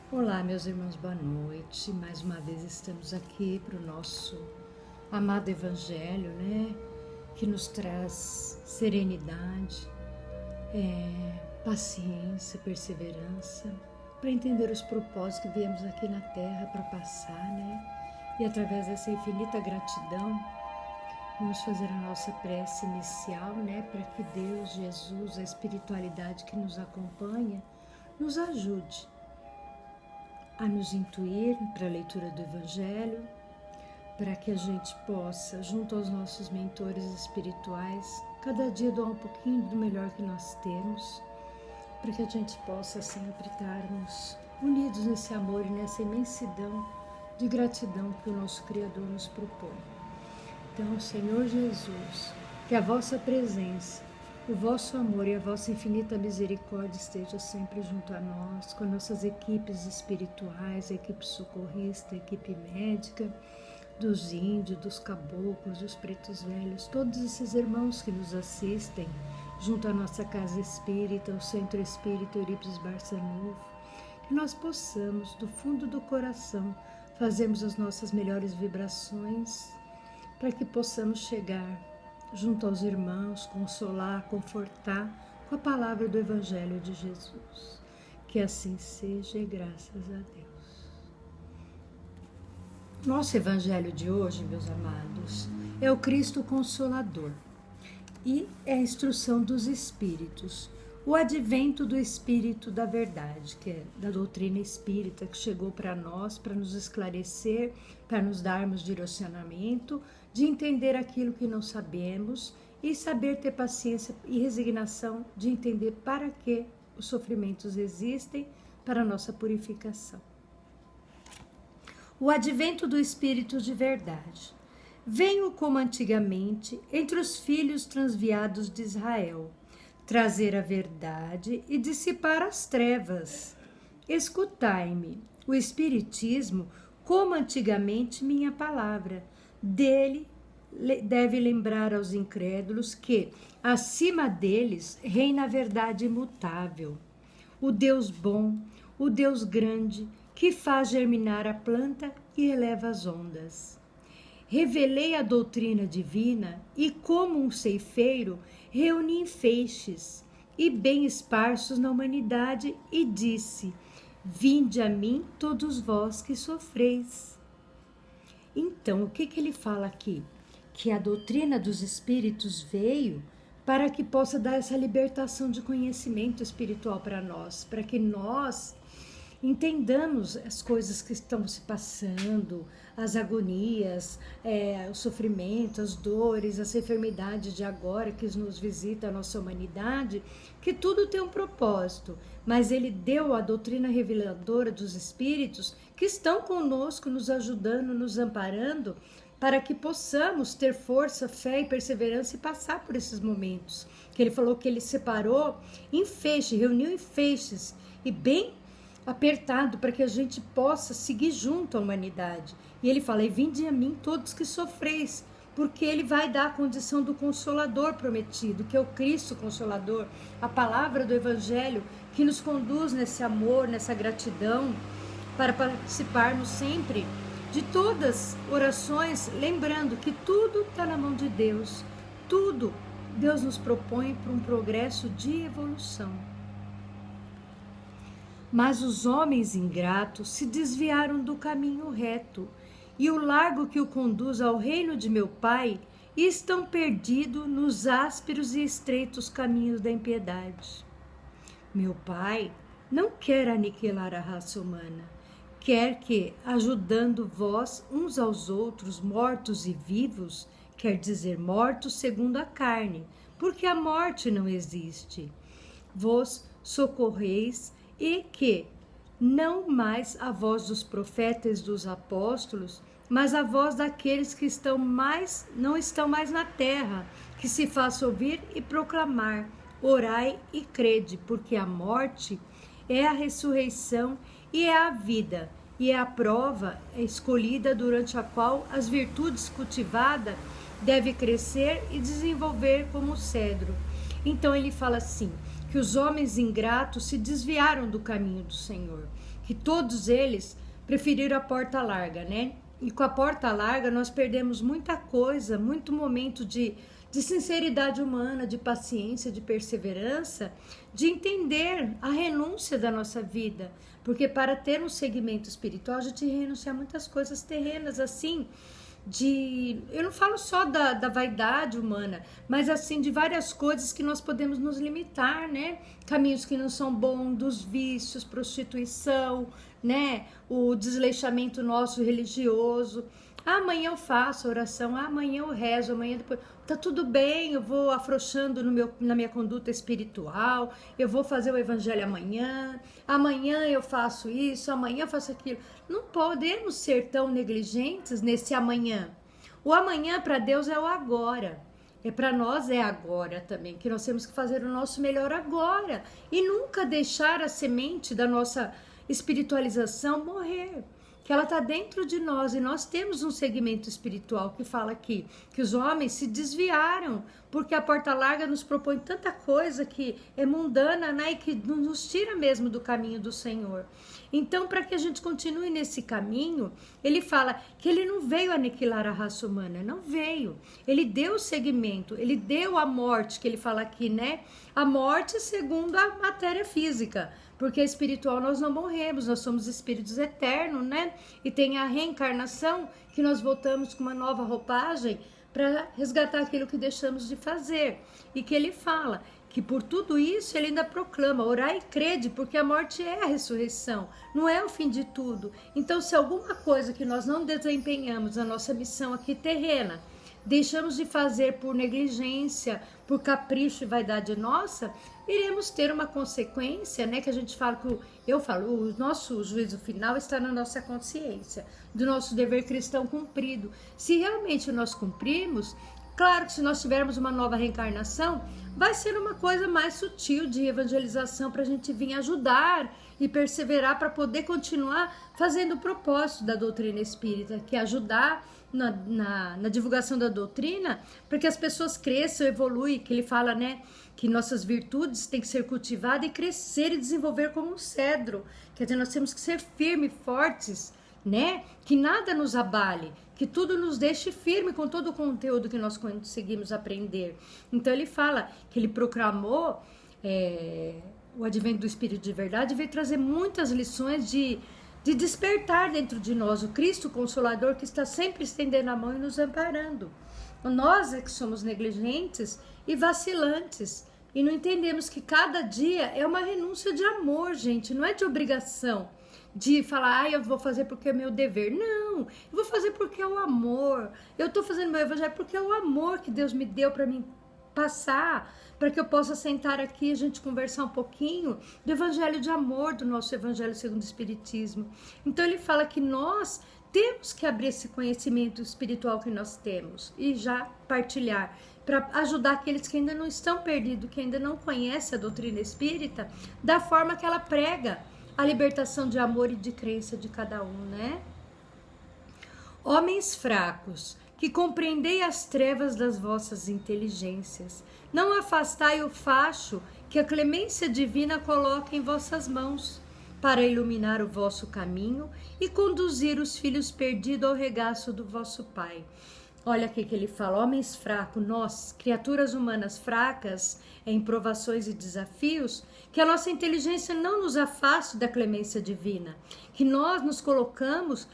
Olá, meus irmãos, boa noite. Mais uma vez estamos aqui para o nosso amado Evangelho, né? Que nos traz serenidade, paciência, perseverança, para entender os propósitos que viemos aqui na Terra para passar, né? E através dessa infinita gratidão, vamos fazer a nossa prece inicial, né? Para que Deus, Jesus, a espiritualidade que nos acompanha, nos ajude a nos intuir para a leitura do Evangelho, para que a gente possa, junto aos nossos mentores espirituais, cada dia doar um pouquinho do melhor que nós temos, para que a gente possa sempre estarmos unidos nesse amor e nessa imensidão de gratidão que o nosso Criador nos propõe. Então, Senhor Jesus, que a vossa presença, o vosso amor e a vossa infinita misericórdia esteja sempre junto a nós, com nossas equipes espirituais, a equipe socorrista, a equipe médica, dos índios, dos caboclos, dos pretos velhos, todos esses irmãos que nos assistem, junto à nossa casa espírita, o Centro Espírita Eurípides Barçanufo, que nós possamos, do fundo do coração, fazermos as nossas melhores vibrações, para que possamos chegar junto aos irmãos, consolar, confortar com a palavra do Evangelho de Jesus. Que assim seja e graças a Deus. Nosso Evangelho de hoje, meus amados, é o Cristo Consolador e é a instrução dos Espíritos, o advento do Espírito da Verdade, que é da doutrina espírita, que chegou para nós, para nos esclarecer, para nos darmos direcionamento, de entender aquilo que não sabemos e saber ter paciência e resignação de entender para que os sofrimentos existem, para a nossa purificação. O advento do Espírito de Verdade. Venho como antigamente entre os filhos transviados de Israel, trazer a verdade e dissipar as trevas. Escutai-me, o Espiritismo, como antigamente minha palavra. Dele deve lembrar aos incrédulos que, acima deles, reina a verdade imutável. O Deus bom, o Deus grande, que faz germinar a planta e eleva as ondas. Revelei a doutrina divina e, como um ceifeiro, reuni em feixes e bem esparsos na humanidade e disse: vinde a mim todos vós que sofreis. Então, o que ele fala aqui? Que a doutrina dos Espíritos veio para que possa dar essa libertação de conhecimento espiritual para nós, para que nós entendamos as coisas que estão se passando, as agonias, o sofrimento, as dores, essa enfermidade de agora que nos visita a nossa humanidade, que tudo tem um propósito, mas ele deu a doutrina reveladora dos Espíritos que estão conosco, nos ajudando, nos amparando, para que possamos ter força, fé e perseverança e passar por esses momentos. Que ele falou que ele separou em feixes, reuniu em feixes e bem apertado para que a gente possa seguir junto à humanidade. E ele fala: e vinde a mim todos que sofreis, porque ele vai dar a condição do Consolador prometido, que é o Cristo Consolador, a palavra do Evangelho que nos conduz nesse amor, nessa gratidão, para participarmos sempre de todas orações, lembrando que tudo está na mão de Deus, tudo Deus nos propõe para um progresso de evolução. Mas os homens ingratos se desviaram do caminho reto e o largo que o conduz ao reino de meu Pai estão perdidos nos ásperos e estreitos caminhos da impiedade. Meu Pai não quer aniquilar a raça humana, quer que, ajudando vós uns aos outros, mortos e vivos, quer dizer mortos segundo a carne, porque a morte não existe, vos socorreis e que, não mais a voz dos profetas e dos apóstolos, mas a voz daqueles que não estão mais na terra, que se faça ouvir e proclamar, orai e crede, porque a morte é a ressurreição e é a vida, e é a prova escolhida durante a qual as virtudes cultivadas devem crescer e desenvolver como o cedro. Então ele fala assim, que os homens ingratos se desviaram do caminho do Senhor, que todos eles preferiram a porta larga, né? E com a porta larga nós perdemos muita coisa, muito momento de sinceridade humana, de paciência, de perseverança, de entender a renúncia da nossa vida. Porque para ter um segmento espiritual, a gente renuncia a muitas coisas terrenas, assim, eu não falo só da vaidade humana, mas assim, de várias coisas que nós podemos nos limitar, né? Caminhos que não são bons, dos vícios, prostituição, né? O desleixamento nosso religioso. Amanhã eu faço oração, amanhã eu rezo, amanhã depois... Tá tudo bem, eu vou afrouxando na minha conduta espiritual, eu vou fazer o evangelho amanhã eu faço isso, amanhã eu faço aquilo. Não podemos ser tão negligentes nesse amanhã. O amanhã para Deus é o agora. Para nós é agora também, que nós temos que fazer o nosso melhor agora. E nunca deixar a semente da nossa espiritualização morrer. Que ela está dentro de nós e nós temos um segmento espiritual que fala aqui que os homens se desviaram porque a porta larga nos propõe tanta coisa que é mundana, né, e que nos tira mesmo do caminho do Senhor. Então, para que a gente continue nesse caminho, ele fala que ele não veio aniquilar a raça humana, não veio. Ele deu o segmento, ele deu a morte, que ele fala aqui, né? A morte segundo a matéria física. Porque espiritual nós não morremos, nós somos espíritos eternos, né? E tem a reencarnação, que nós voltamos com uma nova roupagem para resgatar aquilo que deixamos de fazer. E que ele fala que por tudo isso ele ainda proclama, orai e crede, porque a morte é a ressurreição, não é o fim de tudo. Então, se alguma coisa que nós não desempenhamos na nossa missão aqui terrena, deixamos de fazer por negligência, por capricho e vaidade nossa, iremos ter uma consequência, né? Que a gente fala, o nosso juízo final está na nossa consciência, do nosso dever cristão cumprido. Se realmente nós cumprimos, claro que se nós tivermos uma nova reencarnação, vai ser uma coisa mais sutil de evangelização para a gente vir ajudar e perseverar para poder continuar fazendo o propósito da doutrina espírita, que é ajudar na divulgação da doutrina, para que as pessoas cresçam, evoluem, que ele fala, né, que nossas virtudes têm que ser cultivadas e crescer e desenvolver como um cedro. Quer dizer, nós temos que ser firmes, fortes, né, que nada nos abale, que tudo nos deixe firme com todo o conteúdo que nós conseguimos aprender. Então ele fala que ele proclamou o advento do Espírito de verdade, veio trazer muitas lições de despertar dentro de nós o Cristo Consolador, que está sempre estendendo a mão e nos amparando. Nós é que somos negligentes e vacilantes e não entendemos que cada dia é uma renúncia de amor, gente, não é de obrigação, de falar, eu vou fazer porque é meu dever. Não, eu vou fazer porque é o amor. Eu estou fazendo meu evangelho porque é o amor que Deus me deu para mim passar, para que eu possa sentar aqui e a gente conversar um pouquinho do evangelho de amor, do nosso evangelho segundo o Espiritismo. Então ele fala que nós temos que abrir esse conhecimento espiritual que nós temos e já partilhar, para ajudar aqueles que ainda não estão perdidos, que ainda não conhecem a doutrina espírita, da forma que ela prega a libertação de amor e de crença de cada um, né? Homens fracos, que compreendei as trevas das vossas inteligências, não afastai o facho que a clemência divina coloca em vossas mãos, para iluminar o vosso caminho e conduzir os filhos perdidos ao regaço do vosso Pai. Olha aqui que ele fala, homens fracos, nós, criaturas humanas fracas, em provações e desafios, que a nossa inteligência não nos afaste da clemência divina, que nós nos colocamos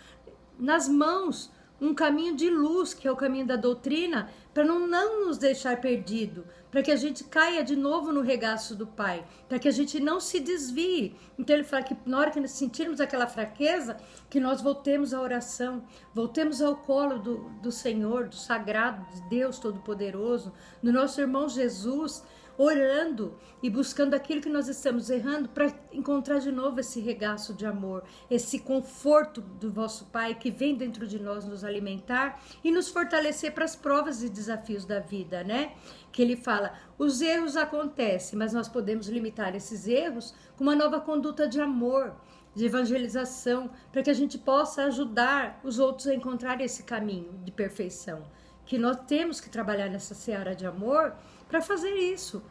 nas mãos um caminho de luz, que é o caminho da doutrina, para não nos deixar perdido, para que a gente caia de novo no regaço do Pai, para que a gente não se desvie. Então ele fala que na hora que nós sentirmos aquela fraqueza, que nós voltemos à oração, voltemos ao colo do Senhor, do sagrado, de Deus Todo-Poderoso, do nosso irmão Jesus, orando e buscando aquilo que nós estamos errando para encontrar de novo esse regaço de amor, esse conforto do vosso Pai que vem dentro de nós nos alimentar e nos fortalecer para as provas e desafios da vida, né? Que ele fala, os erros acontecem, mas nós podemos limitar esses erros com uma nova conduta de amor, de evangelização, para que a gente possa ajudar os outros a encontrar esse caminho de perfeição. Que nós temos que trabalhar nessa seara de amor para fazer isso.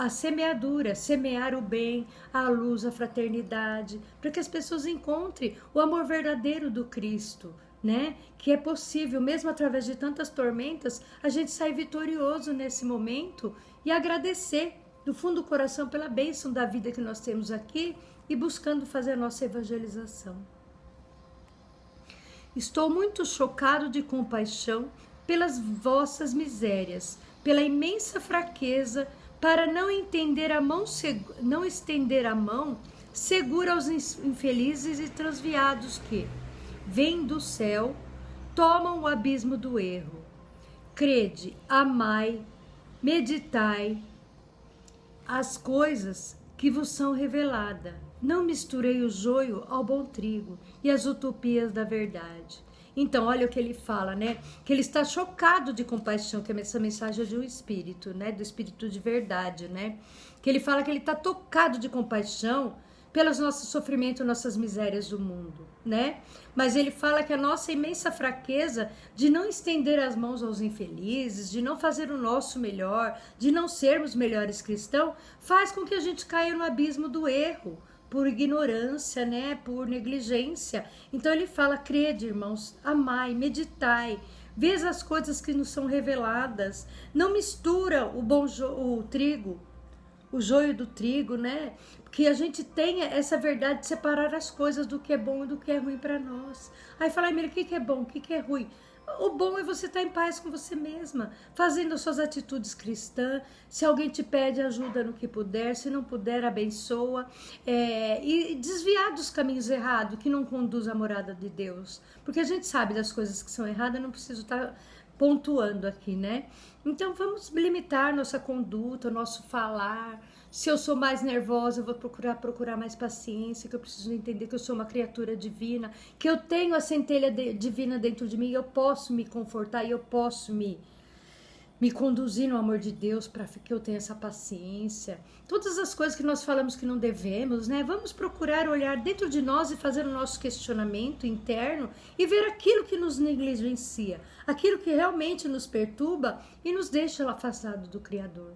a semeadura, semear o bem, a luz, a fraternidade, para que as pessoas encontrem o amor verdadeiro do Cristo, né? Que é possível, mesmo através de tantas tormentas, a gente sair vitorioso nesse momento e agradecer do fundo do coração pela bênção da vida que nós temos aqui e buscando fazer a nossa evangelização. Estou muito chocado de compaixão pelas vossas misérias, pela imensa fraqueza para não estender a mão segura aos infelizes e transviados que, vêm do céu, tomam o abismo do erro. Crede, amai, meditai as coisas que vos são reveladas. Não misturei o joio ao bom trigo e as utopias da verdade. Então, olha o que ele fala, né? Que ele está chocado de compaixão, que essa mensagem é de um espírito, né? Do espírito de verdade, né? Que ele fala que ele está tocado de compaixão pelos nossos sofrimentos, nossas misérias do mundo, né? Mas ele fala que a nossa imensa fraqueza de não estender as mãos aos infelizes, de não fazer o nosso melhor, de não sermos melhores cristãos, faz com que a gente caia no abismo do erro, por ignorância, né? Por negligência. Então ele fala, crede, irmãos, amai, meditai, vês as coisas que nos são reveladas, não mistura o trigo, o joio do trigo, né? Que a gente tenha essa verdade de separar as coisas do que é bom e do que é ruim para nós. Aí fala, Emília, o que é bom, o que é ruim? O bom é você estar em paz com você mesma, fazendo as suas atitudes cristãs. Se alguém te pede ajuda no que puder, se não puder, abençoa. E desviar dos caminhos errados, que não conduz à morada de Deus. Porque a gente sabe das coisas que são erradas, eu não preciso estar pontuando aqui, né? Então vamos limitar nossa conduta, nosso falar. Se eu sou mais nervosa, eu vou procurar mais paciência, que eu preciso entender que eu sou uma criatura divina, que eu tenho a centelha divina dentro de mim, eu posso me confortar e eu posso me conduzir no amor de Deus para que eu tenha essa paciência. Todas as coisas que nós falamos que não devemos, né? Vamos procurar olhar dentro de nós e fazer o nosso questionamento interno e ver aquilo que nos negligencia, aquilo que realmente nos perturba e nos deixa afastado do Criador.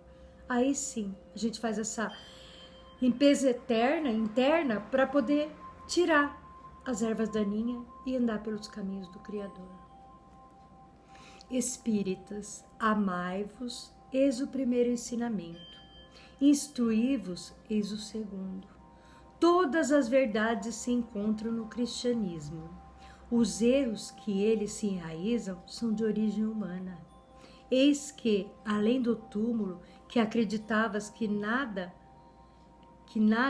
Aí sim, a gente faz essa limpeza interna, para poder tirar as ervas daninhas e andar pelos caminhos do Criador. Espíritas, amai-vos, eis o primeiro ensinamento. Instruí-vos, eis o segundo. Todas as verdades se encontram no cristianismo. Os erros que eles se enraizam são de origem humana. Eis que, além do túmulo, que acreditavas que nada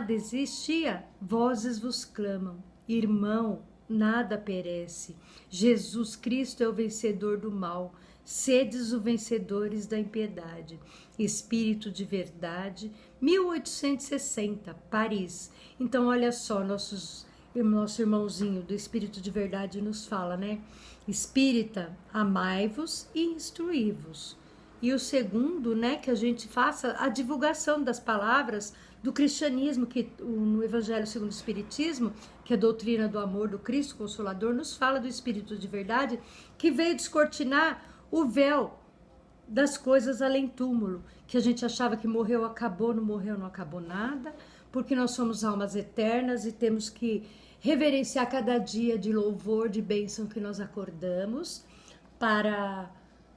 existia, vozes vos clamam, irmão, nada perece. Jesus Cristo é o vencedor do mal. Sedes os vencedores da impiedade. Espírito de Verdade, 1860, Paris. Então, olha só, nosso irmãozinho do Espírito de Verdade nos fala, né? Espírita, amai-vos e instruí-vos. E o segundo, né, que a gente faça a divulgação das palavras do cristianismo, que no Evangelho segundo o Espiritismo, que é a doutrina do amor do Cristo Consolador, nos fala do Espírito de Verdade, que veio descortinar o véu das coisas além túmulo, que a gente achava que morreu, acabou, não morreu, não acabou nada, porque nós somos almas eternas e temos que reverenciar cada dia de louvor, de bênção que nós acordamos para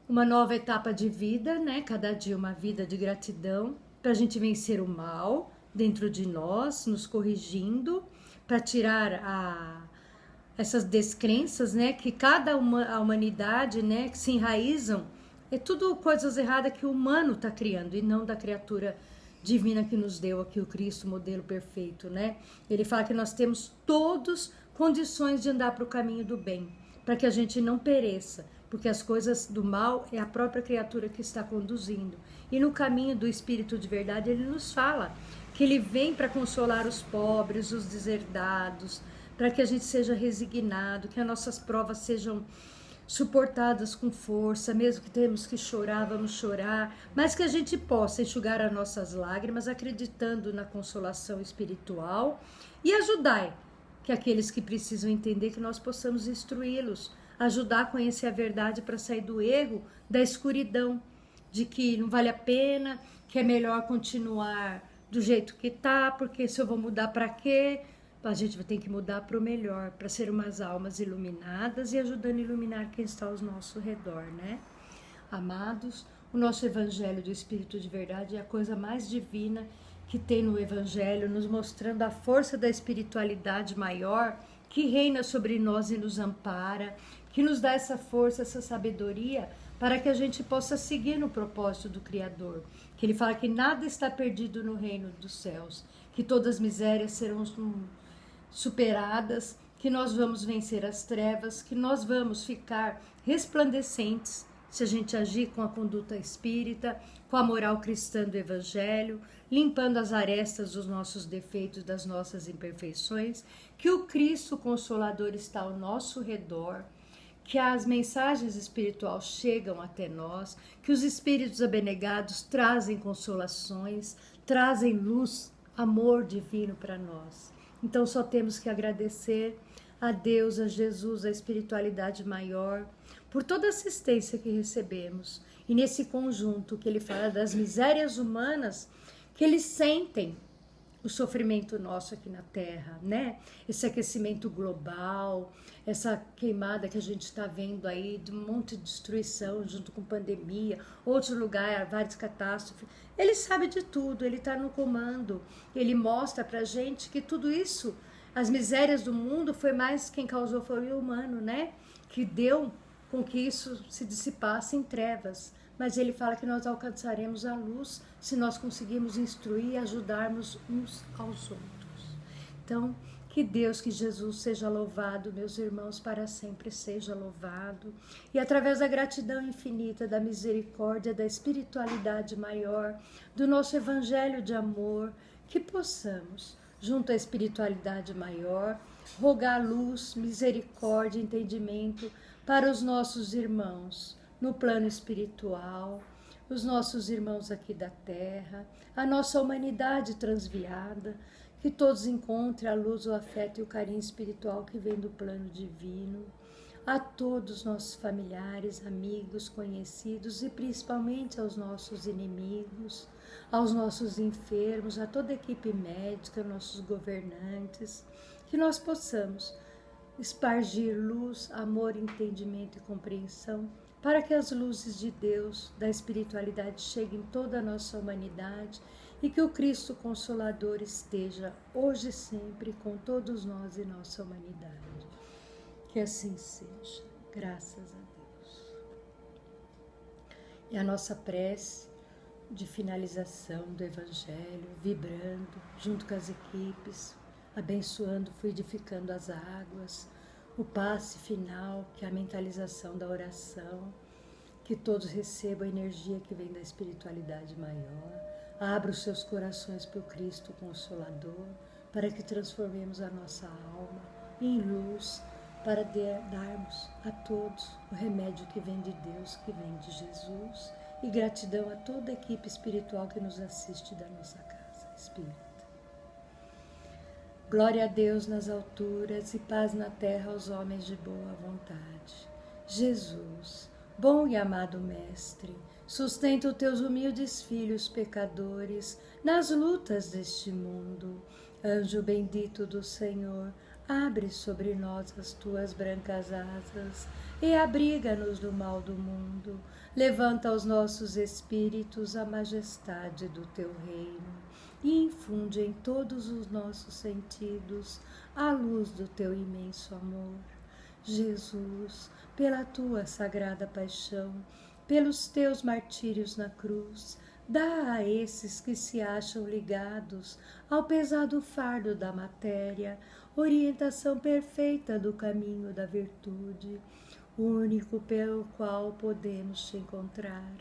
uma nova etapa de vida, né? Cada dia uma vida de gratidão, para a gente vencer o mal dentro de nós, nos corrigindo, para tirar essas descrenças, né? Que a humanidade, né? Que se enraizam, é tudo coisas erradas que o humano está criando e não da criatura divina que nos deu aqui o Cristo, modelo perfeito, né? Ele fala que nós temos todos condições de andar para o caminho do bem, para que a gente não pereça, porque as coisas do mal é a própria criatura que está conduzindo. E no caminho do Espírito de Verdade, ele nos fala que ele vem para consolar os pobres, os deserdados, para que a gente seja resignado, que as nossas provas sejam suportadas com força, mesmo que temos que chorar, vamos chorar, mas que a gente possa enxugar as nossas lágrimas, acreditando na consolação espiritual, e ajudai que aqueles que precisam entender, que nós possamos instruí-los, ajudar a conhecer a verdade para sair do erro, da escuridão, de que não vale a pena, que é melhor continuar do jeito que tá, porque se eu vou mudar para quê? A gente vai ter que mudar para o melhor, para ser umas almas iluminadas e ajudando a iluminar quem está ao nosso redor, né? Amados, o nosso Evangelho do Espírito de Verdade é a coisa mais divina que tem no Evangelho, nos mostrando a força da espiritualidade maior que reina sobre nós e nos ampara, que nos dá essa força, essa sabedoria para que a gente possa seguir no propósito do Criador. Que ele fala que nada está perdido no reino dos céus, que todas as misérias serão superadas, que nós vamos vencer as trevas, que nós vamos ficar resplandecentes se a gente agir com a conduta espírita, com a moral cristã do Evangelho, limpando as arestas dos nossos defeitos, das nossas imperfeições, que o Cristo Consolador está ao nosso redor, que as mensagens espirituais chegam até nós, que os espíritos abnegados trazem consolações, trazem luz, amor divino para nós. Então só temos que agradecer a Deus, a Jesus, a espiritualidade maior, por toda a assistência que recebemos. E nesse conjunto que ele fala das misérias humanas, que eles sentem o sofrimento nosso aqui na Terra, né? Esse aquecimento global, essa queimada que a gente está vendo aí, de um monte de destruição junto com pandemia, outro lugar, várias catástrofes. Ele sabe de tudo, ele está no comando. Ele mostra pra gente que tudo isso, as misérias do mundo, foi mais quem causou foi o humano, né? Que deu com que isso se dissipasse em trevas. Mas ele fala que nós alcançaremos a luz se nós conseguirmos instruir e ajudarmos uns aos outros. Então, que Deus, que Jesus seja louvado, meus irmãos, para sempre seja louvado. E através da gratidão infinita, da misericórdia, da espiritualidade maior, do nosso evangelho de amor, que possamos, junto à espiritualidade maior, rogar luz, misericórdia, entendimento para os nossos irmãos no plano espiritual, os nossos irmãos aqui da Terra, a nossa humanidade transviada, que todos encontrem a luz, o afeto e o carinho espiritual que vem do plano divino, a todos os nossos familiares, amigos, conhecidos e principalmente aos nossos inimigos, aos nossos enfermos, a toda a equipe médica, nossos governantes, que nós possamos espargir luz, amor, entendimento e compreensão para que as luzes de Deus, da espiritualidade, cheguem em toda a nossa humanidade e que o Cristo Consolador esteja hoje e sempre com todos nós e nossa humanidade. Que assim seja, graças a Deus. E a nossa prece de finalização do Evangelho, vibrando junto com as equipes, abençoando, fluidificando as águas, o passe final, que é a mentalização da oração, que todos recebam a energia que vem da espiritualidade maior. Abra os seus corações para o Cristo Consolador, para que transformemos a nossa alma em luz, para darmos a todos o remédio que vem de Deus, que vem de Jesus, e gratidão a toda a equipe espiritual que nos assiste da nossa casa espírita. Glória a Deus nas alturas e paz na terra aos homens de boa vontade. Jesus, bom e amado Mestre, sustenta os teus humildes filhos pecadores nas lutas deste mundo. Anjo bendito do Senhor, abre sobre nós as tuas brancas asas e abriga-nos do mal do mundo. Levanta aos nossos espíritos a majestade do teu reino e infunde em todos os nossos sentidos a luz do teu imenso amor. Jesus, pela tua sagrada paixão, pelos teus martírios na cruz, dá a esses que se acham ligados ao pesado fardo da matéria orientação perfeita do caminho da virtude, único pelo qual podemos te encontrar.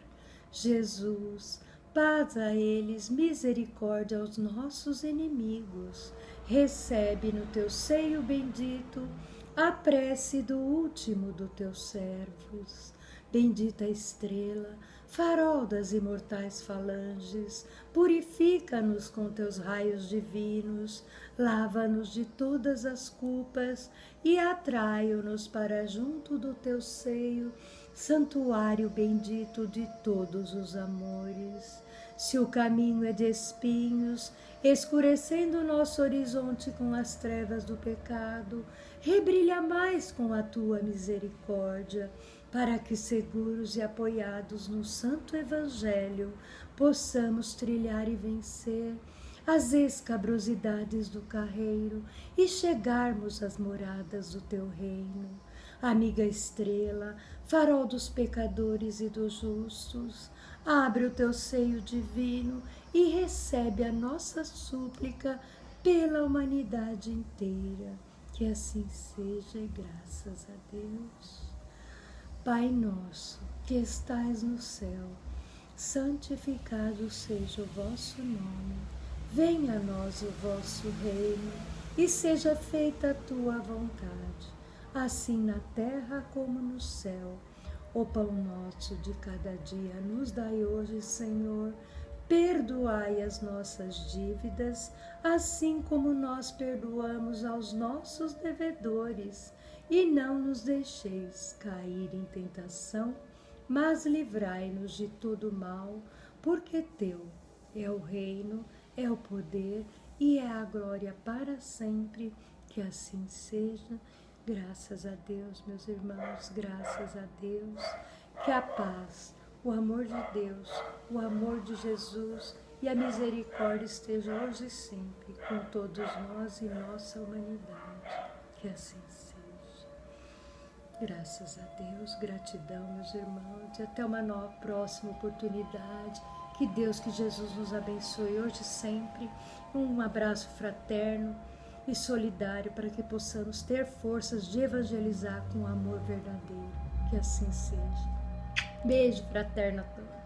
Jesus, paz a eles, misericórdia aos nossos inimigos. Recebe no teu seio bendito a prece do último dos teus servos. Bendita estrela, farol das imortais falanges, purifica-nos com teus raios divinos, lava-nos de todas as culpas e atrai-nos para junto do teu seio, santuário bendito de todos os amores. Se o caminho é de espinhos, escurecendo nosso horizonte com as trevas do pecado, rebrilha mais com a tua misericórdia, para que, seguros e apoiados no Santo Evangelho, possamos trilhar e vencer as escabrosidades do carreiro e chegarmos às moradas do teu reino. Amiga estrela, farol dos pecadores e dos justos, abre o teu seio divino e recebe a nossa súplica pela humanidade inteira. Que assim seja, e graças a Deus. Pai nosso, que estais no céu, santificado seja o vosso nome. Venha a nós o vosso reino, e seja feita a tua vontade, assim na terra como no céu. O pão nosso de cada dia nos dai hoje, Senhor. Perdoai as nossas dívidas, assim como nós perdoamos aos nossos devedores. E não nos deixeis cair em tentação, mas livrai-nos de todo mal, porque teu é o reino, é o poder e é a glória para sempre. Que assim seja. Graças a Deus, meus irmãos, graças a Deus. Que a paz, o amor de Deus, o amor de Jesus e a misericórdia estejam hoje e sempre com todos nós e nossa humanidade. Que assim seja. Graças a Deus, gratidão, meus irmãos, e até uma nova próxima oportunidade. Que Deus, que Jesus nos abençoe hoje e sempre. Um abraço fraterno e solidário para que possamos ter forças de evangelizar com amor verdadeiro. Que assim seja. Beijo fraterno a todos.